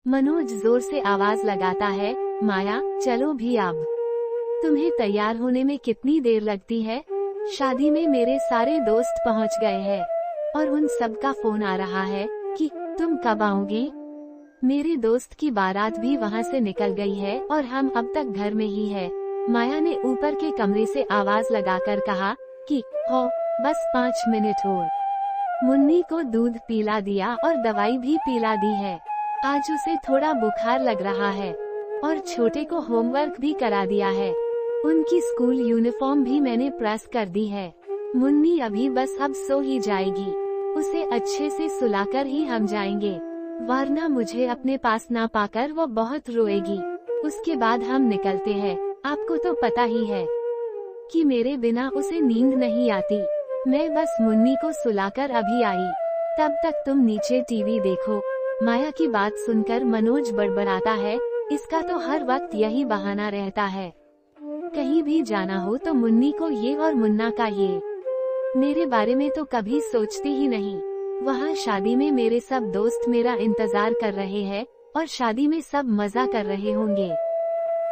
मनोज जोर से आवाज लगाता है, माया चलो भी अब। तुम्हें तैयार होने में कितनी देर लगती है? शादी में मेरे सारे दोस्त पहुंच गए हैं और उन सब का फोन आ रहा है कि तुम कब आओगे। मेरे दोस्त की बारात भी वहां से निकल गई है और हम अब तक घर में ही है। माया ने ऊपर के कमरे से आवाज लगाकर कहा कि हो बस 5 मिनट और। मुन्नी को दूध पिला दिया और दवाई भी पिला दी है। आज उसे थोड़ा बुखार लग रहा है और छोटे को होमवर्क भी करा दिया है। उनकी स्कूल यूनिफॉर्म भी मैंने प्रेस कर दी है। मुन्नी अभी बस अब सो ही जाएगी। उसे अच्छे से सुलाकर ही हम जाएंगे, वरना मुझे अपने पास ना पाकर वो बहुत रोएगी। उसके बाद हम निकलते हैं। आपको तो पता ही है कि मेरे बिना उसे नींद नहीं आती। मैं बस मुन्नी को सुलाकर अभी आई, तब तक तुम नीचे टीवी देखो। माया की बात सुनकर मनोज बड़बड़ाता है, इसका तो हर वक्त यही बहाना रहता है। कहीं भी जाना हो तो मुन्नी को ये और मुन्ना का ये। मेरे बारे में तो कभी सोचती ही नहीं। वहाँ शादी में मेरे सब दोस्त मेरा इंतजार कर रहे हैं और शादी में सब मजा कर रहे होंगे।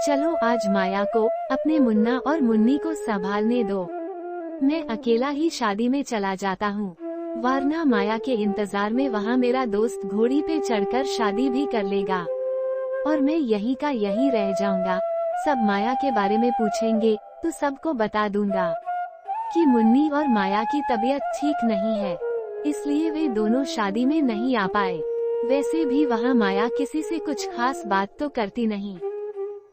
चलो आज माया को, अपने मुन्ना और मुन्नी को संभालने दो। मैं अकेला ही शादी में चला जाता हूँ, वरना माया के इंतजार में वहाँ मेरा दोस्त घोड़ी पे चढ़कर शादी भी कर लेगा और मैं यहीं का यहीं रह जाऊंगा। सब माया के बारे में पूछेंगे तो सबको बता दूंगा कि मुन्नी और माया की तबीयत ठीक नहीं है, इसलिए वे दोनों शादी में नहीं आ पाए। वैसे भी वहाँ माया किसी से कुछ खास बात तो करती नहीं,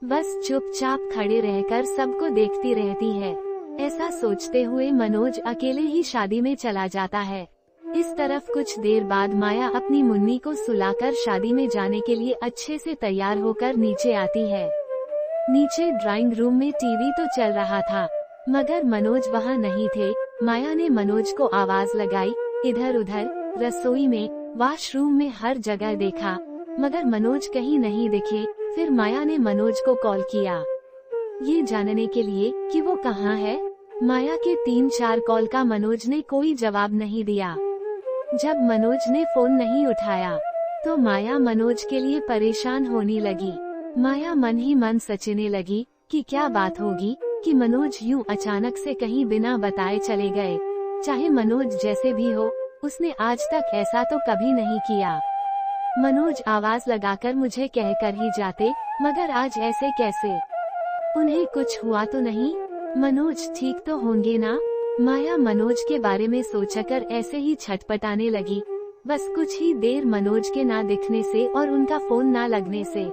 बस चुपचाप खड़े रहकर सबको देखती रहती है। ऐसा सोचते हुए मनोज अकेले ही शादी में चला जाता है। इस तरफ कुछ देर बाद माया अपनी मुन्नी को सुलाकर शादी में जाने के लिए अच्छे से तैयार होकर नीचे आती है। नीचे ड्राइंग रूम में टीवी तो चल रहा था, मगर मनोज वहाँ नहीं थे। माया ने मनोज को आवाज लगाई, इधर उधर, रसोई में, वॉशरूम में, हर जगह देखा, मगर मनोज कहीं नहीं दिखे। फिर माया ने मनोज को कॉल किया, ये जानने के लिए कि वो कहाँ है। माया के 3-4 कॉल का मनोज ने कोई जवाब नहीं दिया। जब मनोज ने फोन नहीं उठाया तो माया मनोज के लिए परेशान होने लगी। माया मन ही मन सोचने लगी कि क्या बात होगी कि मनोज यूं अचानक से कहीं बिना बताए चले गए। चाहे मनोज जैसे भी हो, उसने आज तक ऐसा तो कभी नहीं किया। मनोज आवाज लगाकर मुझे कहकर ही जाते, मगर आज ऐसे कैसे? उन्हें कुछ हुआ तो नहीं? मनोज ठीक तो होंगे ना? माया मनोज के बारे में सोचकर ऐसे ही छटपटाने लगी। बस कुछ ही देर मनोज के ना दिखने से और उनका फोन ना लगने से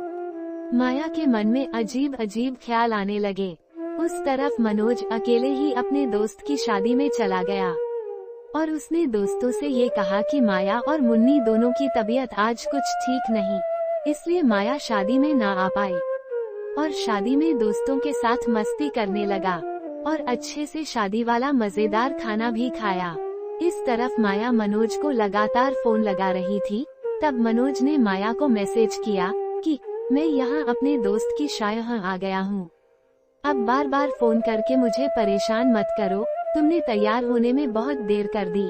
माया के मन में अजीब अजीब ख्याल आने लगे। उस तरफ मनोज अकेले ही अपने दोस्त की शादी में चला गया और उसने दोस्तों से ये कहा कि माया और मुन्नी दोनों की तबीयत आज कुछ ठीक नहीं, इसलिए माया शादी में ना आ पाई। और शादी में दोस्तों के साथ मस्ती करने लगा और अच्छे से शादी वाला मजेदार खाना भी खाया। इस तरफ माया मनोज को लगातार फोन लगा रही थी। तब मनोज ने माया को मैसेज किया कि मैं यहाँ अपने दोस्त की शादी आ गया हूँ, अब बार बार फोन करके मुझे परेशान मत करो, तुमने तैयार होने में बहुत देर कर दी।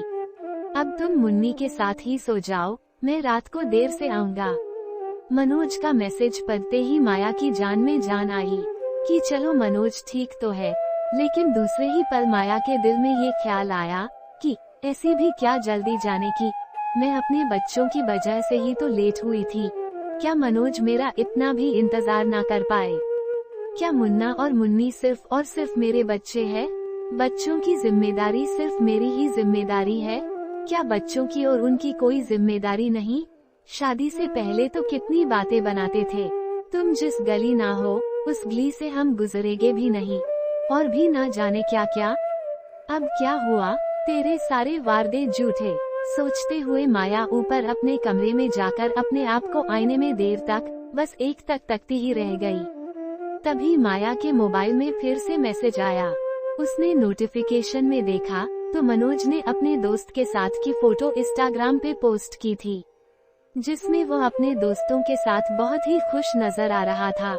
अब तुम मुन्नी के साथ ही सो जाओ, मैं रात को देर से आऊंगा। मनोज का मैसेज पढ़ते ही माया की जान में जान आई कि चलो मनोज ठीक तो है। लेकिन दूसरे ही पल माया के दिल में ये ख्याल आया कि ऐसी भी क्या जल्दी जाने की, मैं अपने बच्चों की वजह से ही तो लेट हुई थी। क्या मनोज मेरा इतना भी इंतजार ना कर पाए? क्या मुन्ना और मुन्नी सिर्फ और सिर्फ मेरे बच्चे हैं? बच्चों की जिम्मेदारी सिर्फ मेरी ही जिम्मेदारी है? क्या बच्चों की और उनकी कोई जिम्मेदारी नहीं? शादी से पहले तो कितनी बातें बनाते थे, तुम जिस गली ना हो उस गली से हम गुजरेंगे भी नहीं, और भी ना जाने क्या क्या। अब क्या हुआ, तेरे सारे वादे झूठे। सोचते हुए माया ऊपर अपने कमरे में जाकर अपने आप को आईने में देर तक बस एक तक तकती ही रह गई। तभी माया के मोबाइल में फिर से मैसेज आया। उसने नोटिफिकेशन में देखा तो मनोज ने अपने दोस्त के साथ की फोटो इंस्टाग्राम पे पोस्ट की थी, जिसमें वो अपने दोस्तों के साथ बहुत ही खुश नजर आ रहा था।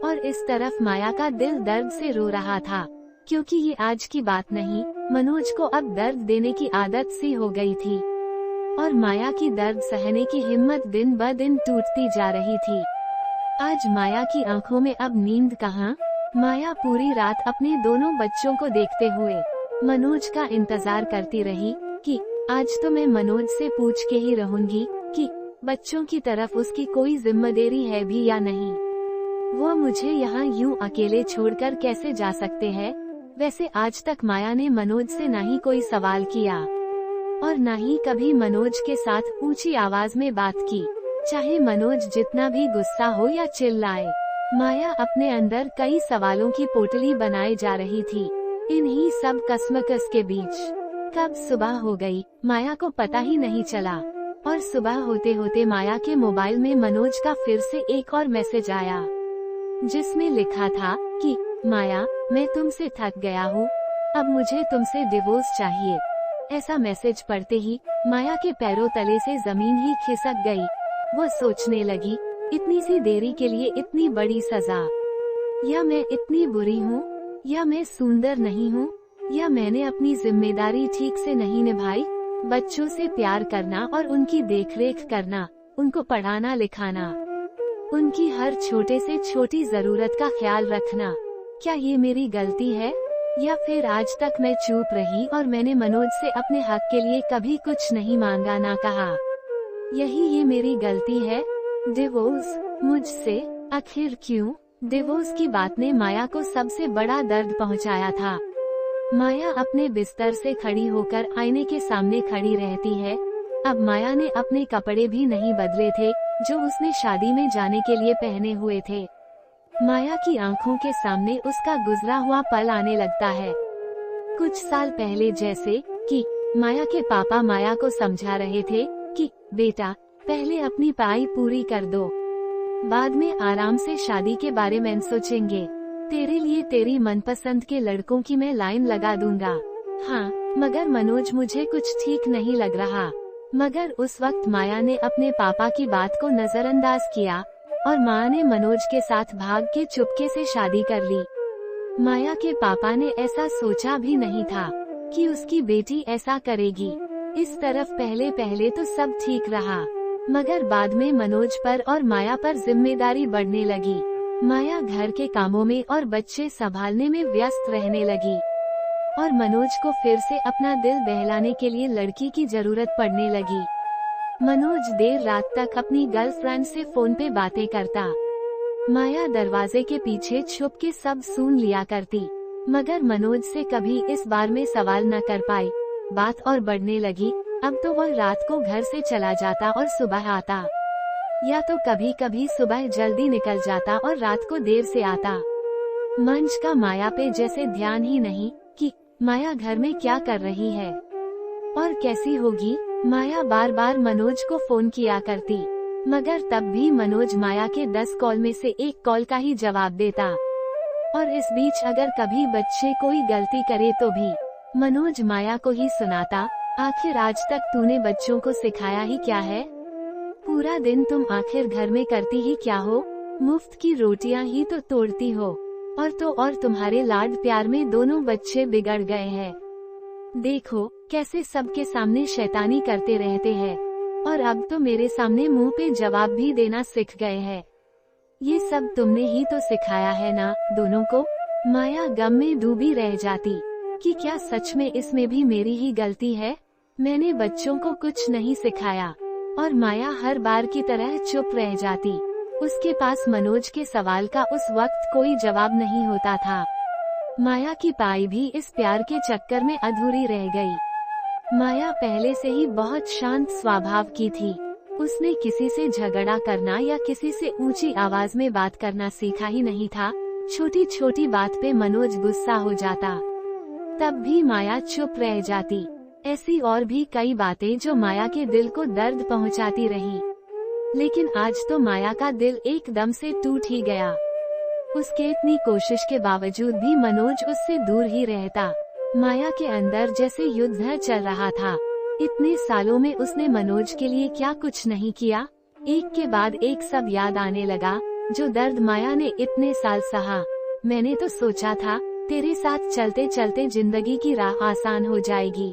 और इस तरफ माया का दिल दर्द से रो रहा था, क्योंकि ये आज की बात नहीं, मनोज को अब दर्द देने की आदत सी हो गई थी। और माया की दर्द सहने की हिम्मत दिन ब दिन टूटती जा रही थी। आज माया की आंखों में अब नींद कहाँ। माया पूरी रात अपने दोनों बच्चों को देखते हुए मनोज का इंतजार करती रही कि आज तो मैं मनोज से पूछ के ही रहूंगी कि बच्चों की तरफ उसकी कोई जिम्मेदारी है भी या नहीं। वो मुझे यहाँ यूं अकेले छोड़कर कैसे जा सकते हैं। वैसे आज तक माया ने मनोज से ना ही कोई सवाल किया और ना ही कभी मनोज के साथ ऊंची आवाज में बात की, चाहे मनोज जितना भी गुस्सा हो या चिल्लाए। माया अपने अंदर कई सवालों की पोटली बनाए जा रही थी। इन्हीं सब कसमकस के बीच कब सुबह हो गई, माया को पता ही नहीं चला। और सुबह होते होते माया के मोबाइल में मनोज का फिर से एक और मैसेज आया, जिसमें लिखा था कि माया, मैं तुमसे थक गया हूँ, अब मुझे तुमसे डिवोर्स चाहिए। ऐसा मैसेज पढ़ते ही माया के पैरों तले से जमीन ही खिसक गई। वो सोचने लगी, इतनी सी देरी के लिए इतनी बड़ी सजा, या मैं इतनी बुरी हूँ, या मैं सुंदर नहीं हूँ, या मैंने अपनी जिम्मेदारी ठीक से नहीं निभाई। बच्चों से प्यार करना और उनकी देखरेख करना, उनको पढ़ाना लिखाना, उनकी हर छोटे से छोटी जरूरत का ख्याल रखना, क्या ये मेरी गलती है? या फिर आज तक मैं चुप रही और मैंने मनोज से अपने हक के लिए कभी कुछ नहीं मांगा ना कहा, यही ये मेरी गलती है? डिवोर्स मुझसे, आखिर क्यों? डिवोर्स की बात ने माया को सबसे बड़ा दर्द पहुंचाया था। माया अपने बिस्तर से खड़ी होकर आईने के सामने खड़ी रहती है। अब माया ने अपने कपड़े भी नहीं बदले थे जो उसने शादी में जाने के लिए पहने हुए थे। माया की आंखों के सामने उसका गुजरा हुआ पल आने लगता है। कुछ साल पहले जैसे कि माया के पापा माया को समझा रहे थे कि बेटा, पहले अपनी पढ़ाई पूरी कर दो, बाद में आराम से शादी के बारे में सोचेंगे। तेरे लिए तेरी मनपसंद के लड़कों की मैं लाइन लगा दूंगा। हाँ, मगर मनोज मुझे कुछ ठीक नहीं लग रहा। मगर उस वक्त माया ने अपने पापा की बात को नजरअंदाज किया और माँ ने मनोज के साथ भाग के चुपके से शादी कर ली। माया के पापा ने ऐसा सोचा भी नहीं था कि उसकी बेटी ऐसा करेगी। इस तरफ पहले पहले तो सब ठीक रहा, मगर बाद में मनोज पर और माया पर जिम्मेदारी बढ़ने लगी। माया घर के कामों में और बच्चे संभालने में व्यस्त रहने लगी और मनोज को फिर से अपना दिल बहलाने के लिए लड़की की जरूरत पड़ने लगी। मनोज देर रात तक अपनी गर्लफ्रेंड से फोन पे बातें करता। माया दरवाजे के पीछे छुप के सब सुन लिया करती, मगर मनोज से कभी इस बार में सवाल न कर पाई। बात और बढ़ने लगी। अब तो वह रात को घर से चला जाता और सुबह आता, या तो कभी कभी सुबह जल्दी निकल जाता और रात को देर से आता। मंच का माया पे जैसे ध्यान ही नहीं कि माया घर में क्या कर रही है और कैसी होगी। माया बार बार मनोज को फोन किया करती, मगर तब भी मनोज माया के 10 कॉल में से 1 कॉल का ही जवाब देता। और इस बीच अगर कभी बच्चे कोई गलती करे तो भी मनोज माया को ही सुनाता, आखिर आज तक तूने बच्चों को सिखाया ही क्या है? पूरा दिन तुम आखिर घर में करती ही क्या हो? मुफ्त की रोटियां ही तो तोड़ती हो। और तुम्हारे लाड प्यार में दोनों बच्चे बिगड़ गए हैं। देखो कैसे सबके सामने शैतानी करते रहते हैं, और अब तो मेरे सामने मुंह पे जवाब भी देना सीख गए हैं। ये सब तुमने ही तो सिखाया है ना दोनों को। माया गम में डूबी रह जाती कि क्या सच में इसमें भी मेरी ही गलती है? मैंने बच्चों को कुछ नहीं सिखाया। और माया हर बार की तरह चुप रह जाती। उसके पास मनोज के सवाल का उस वक्त कोई जवाब नहीं होता था। माया की पाई भी इस प्यार के चक्कर में अधूरी रह गई। माया पहले से ही बहुत शांत स्वभाव की थी। उसने किसी से झगड़ा करना या किसी से ऊंची आवाज में बात करना सीखा ही नहीं था। छोटी छोटी बात पे मनोज गुस्सा हो जाता, तब भी माया चुप रह जाती। ऐसी और भी कई बातें जो माया के दिल को दर्द पहुंचाती रही, लेकिन आज तो माया का दिल एकदम से टूट ही गया। उसके इतनी कोशिश के बावजूद भी मनोज उससे दूर ही रहता। माया के अंदर जैसे युद्ध चल रहा था। इतने सालों में उसने मनोज के लिए क्या कुछ नहीं किया। एक के बाद एक सब याद आने लगा, जो दर्द माया ने इतने साल सहा। मैंने तो सोचा था तेरे साथ चलते चलते जिंदगी की राह आसान हो जाएगी,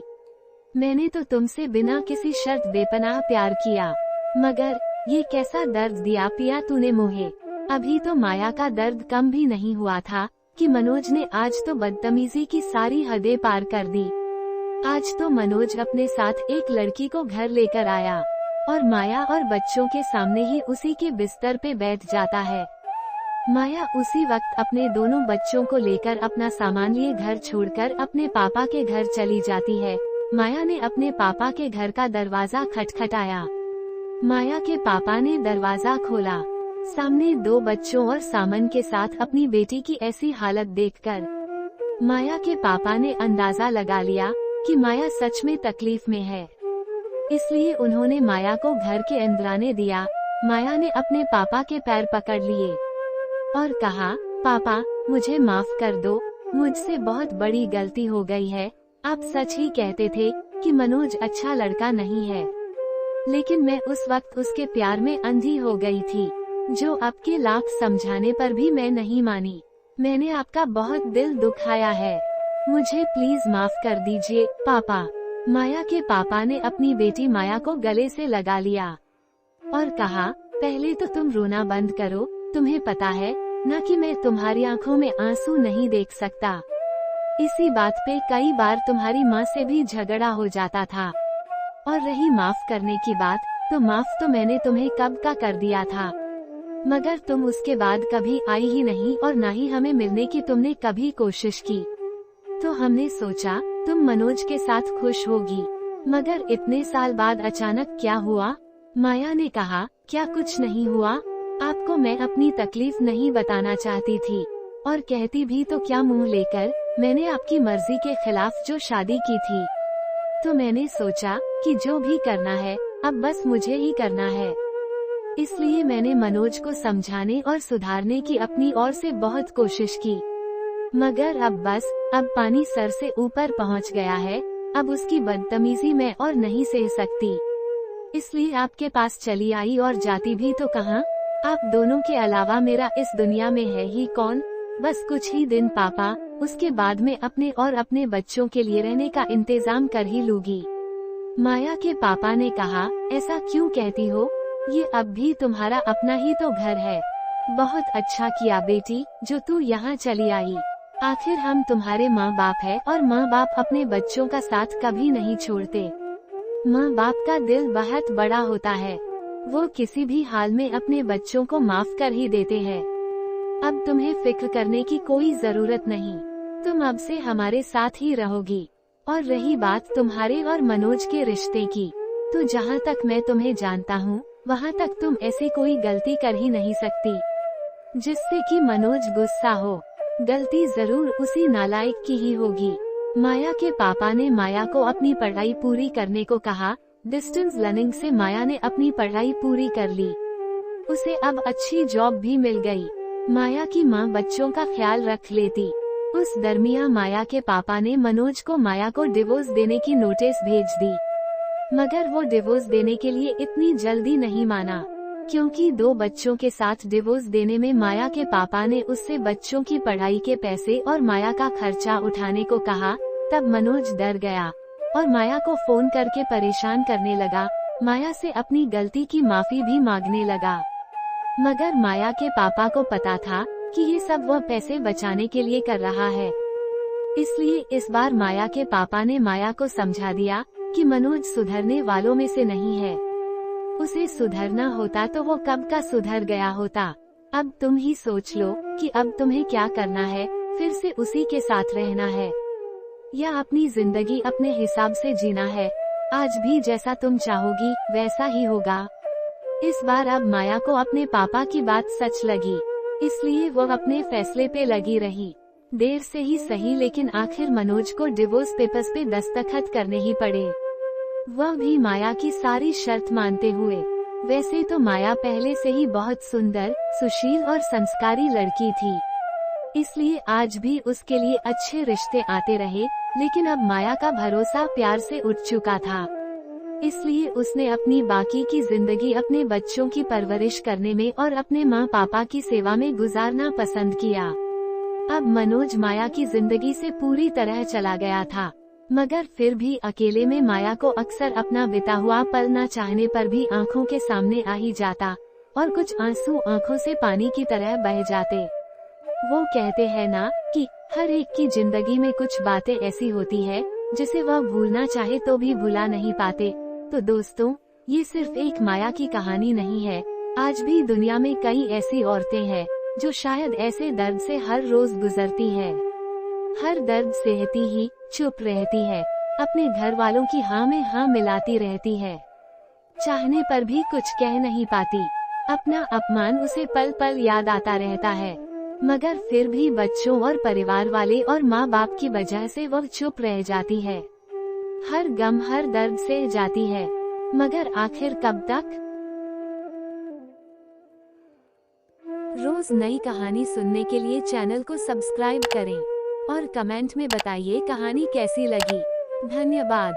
मैंने तो तुमसे बिना किसी शर्त बेपनाह प्यार किया, मगर ये कैसा दर्द दिया पिया तूने मुझे। अभी तो माया का दर्द कम भी नहीं हुआ था कि मनोज ने आज तो बदतमीजी की सारी हदें पार कर दी। आज तो मनोज अपने साथ एक लड़की को घर लेकर आया और माया और बच्चों के सामने ही उसी के बिस्तर पे बैठ जाता है। माया उसी वक्त अपने दोनों बच्चों को लेकर अपना सामान लिए घर छोड़कर अपने पापा के घर चली जाती है। माया ने अपने पापा के घर का दरवाजा खटखटाया। माया के पापा ने दरवाजा खोला। सामने दो बच्चों और सामन के साथ अपनी बेटी की ऐसी हालत देखकर माया के पापा ने अंदाजा लगा लिया कि माया सच में तकलीफ में है। इसलिए उन्होंने माया को घर के अंदर आने दिया। माया ने अपने पापा के पैर पकड़ लिए और कहा, पापा मुझे माफ कर दो, मुझसे बहुत बड़ी गलती हो गई है। आप सच ही कहते थे कि मनोज अच्छा लड़का नहीं है, लेकिन मैं उस वक्त उसके प्यार में अंधी हो गई थी, जो आपके लाख समझाने पर भी मैं नहीं मानी। मैंने आपका बहुत दिल दुखाया है, मुझे प्लीज माफ कर दीजिए पापा। माया के पापा ने अपनी बेटी माया को गले से लगा लिया और कहा, पहले तो तुम रोना बंद करो। तुम्हें पता है न कि मैं तुम्हारी आंखों में आंसू नहीं देख सकता। इसी बात पे कई बार तुम्हारी माँ से भी झगड़ा हो जाता था। और रही माफ करने की बात, तो माफ तो मैंने तुम्हें कब का कर दिया था, मगर तुम उसके बाद कभी आई ही नहीं और न ही हमें मिलने की तुमने कभी कोशिश की। तो हमने सोचा तुम मनोज के साथ खुश होगी, मगर इतने साल बाद अचानक क्या हुआ? माया ने कहा, क्या कुछ नहीं हुआ। आपको मैं अपनी तकलीफ नहीं बताना चाहती थी, और कहती भी तो क्या मुंह लेकर। मैंने आपकी मर्जी के खिलाफ जो शादी की थी, तो मैंने सोचा कि जो भी करना है अब बस मुझे ही करना है। इसलिए मैंने मनोज को समझाने और सुधारने की अपनी ओर से बहुत कोशिश की, मगर अब पानी सर से ऊपर पहुंच गया है। अब उसकी बदतमीजी मैं और नहीं सह सकती, इसलिए आपके पास चली आई, और जाती भी तो कहाँ। आप दोनों के अलावा मेरा इस दुनिया में है ही कौन। बस कुछ ही दिन पापा, उसके बाद में अपने और अपने बच्चों के लिए रहने का इंतजाम कर ही लूंगी। माया के पापा ने कहा, ऐसा क्यों कहती हो, ये अब भी तुम्हारा अपना ही तो घर है। बहुत अच्छा किया बेटी जो तू यहाँ चली आई। आखिर हम तुम्हारे माँ बाप है, और माँ बाप अपने बच्चों का साथ कभी नहीं छोड़ते। माँ बाप का दिल बहुत बड़ा होता है, वो किसी भी हाल में अपने बच्चों को माफ कर ही देते हैं। अब तुम्हें फिक्र करने की कोई जरूरत नहीं, तुम अब से हमारे साथ ही रहोगी। और रही बात तुम्हारे और मनोज के रिश्ते की, तो जहाँ तक मैं तुम्हें जानता हूँ वहाँ तक तुम ऐसी कोई गलती कर ही नहीं सकती जिससे कि मनोज गुस्सा हो। गलती जरूर उसी नालायक की ही होगी। माया के पापा ने माया को अपनी पढ़ाई पूरी करने को कहा। डिस्टेंस लर्निंग से माया ने अपनी पढ़ाई पूरी कर ली, उसे अब अच्छी जॉब भी मिल गई। माया की माँ बच्चों का ख्याल रख लेती। उस दरमियान माया के पापा ने मनोज को माया को डिवोर्स देने की नोटिस भेज दी, मगर वो डिवोर्स देने के लिए इतनी जल्दी नहीं माना, क्योंकि 2 बच्चों के साथ डिवोर्स देने में माया के पापा ने उससे बच्चों की पढ़ाई के पैसे और माया का खर्चा उठाने को कहा। तब मनोज डर गया और माया को फोन करके परेशान करने लगा। माया से अपनी गलती की माफी भी मांगने लगा, मगर माया के पापा को पता था कि ये सब वह पैसे बचाने के लिए कर रहा है। इसलिए इस बार माया के पापा ने माया को समझा दिया कि मनोज सुधरने वालों में से नहीं है। उसे सुधरना होता तो वो कब का सुधर गया होता। अब तुम ही सोच लो कि अब तुम्हें क्या करना है, फिर से उसी के साथ रहना है या अपनी जिंदगी अपने हिसाब से जीना है। आज भी जैसा तुम चाहोगी वैसा ही होगा। इस बार अब माया को अपने पापा की बात सच लगी, इसलिए वो अपने फैसले पे लगी रही। देर से ही सही, लेकिन आखिर मनोज को डिवोर्स पेपर्स पे दस्तखत करने ही पड़े, वह भी माया की सारी शर्त मानते हुए। वैसे तो माया पहले से ही बहुत सुंदर, सुशील और संस्कारी लड़की थी, इसलिए आज भी उसके लिए अच्छे रिश्ते आते रहे। लेकिन अब माया का भरोसा प्यार से उठ चुका था, इसलिए उसने अपनी बाकी की जिंदगी अपने बच्चों की परवरिश करने में और अपने माँ पापा की सेवा में गुजारना पसंद किया। अब मनोज माया की जिंदगी से पूरी तरह चला गया था। मगर फिर भी अकेले में माया को अक्सर अपना बिता हुआ पल न चाहने पर भी आंखों के सामने आ ही जाता और कुछ आंसू आंखों से पानी की तरह बह जाते। वो कहते हैं ना कि हर एक की जिंदगी में कुछ बातें ऐसी होती है जिसे वह भूलना चाहे तो भी भुला नहीं पाते। तो दोस्तों, ये सिर्फ एक माया की कहानी नहीं है। आज भी दुनिया में कई ऐसी औरतें हैं जो शायद ऐसे दर्द से हर रोज गुजरती हैं। हर दर्द सहती ही चुप रहती है, अपने घर वालों की हाँ में हाँ मिलाती रहती है, चाहने पर भी कुछ कह नहीं पाती। अपना अपमान उसे पल पल याद आता रहता है, मगर फिर भी बच्चों और परिवार वाले और माँ बाप की वजह से वह चुप रह जाती है। हर गम हर दर्द से जाती है, मगर आखिर कब तक? रोज नई कहानी सुनने के लिए चैनल को सब्सक्राइब करें और कमेंट में बताइए कहानी कैसी लगी। धन्यवाद।